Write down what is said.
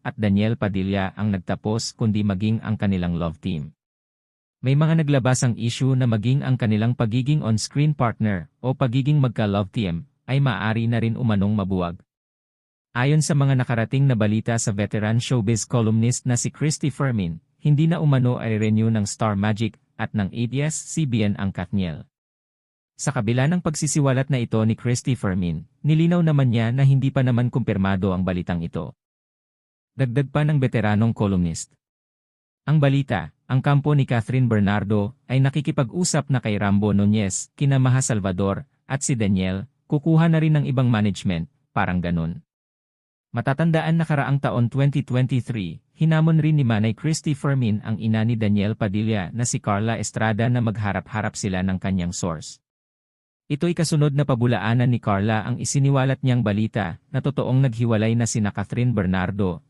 at Daniel Padilla ang nagtapos kundi maging ang kanilang love team. May mga naglabas ang issue na maging ang kanilang pagiging on-screen partner o pagiging magka-love team ay maaari na rin umanong mabuwag. Ayon sa mga nakarating na balita sa veteran showbiz columnist na si Christy Fermin, hindi na umano ay renew ng Star Magic at ng ABS-CBN ang Katniel. Sa kabila ng pagsisiwalat na ito ni Christy Fermin, nilinaw naman niya na hindi pa naman kumpirmado ang balitang ito. Dagdag pa ng veteranong columnist. Ang balita, ang kampo ni Catherine Bernardo ay nakikipag-usap na kay Rambo Nunez, kina Maha Salvador, at si Daniel, kukuha na rin ng ibang management, parang ganun. Matatandaan na karaang taon 2023, hinamon rin ni Manay Christy Fermin ang ina ni Daniel Padilla na si Carla Estrada na magharap-harap sila ng kanyang source. Ito'y kasunod na pabulaanan ni Carla ang isiniwalat niyang balita na totoong naghiwalay na sina Catherine Bernardo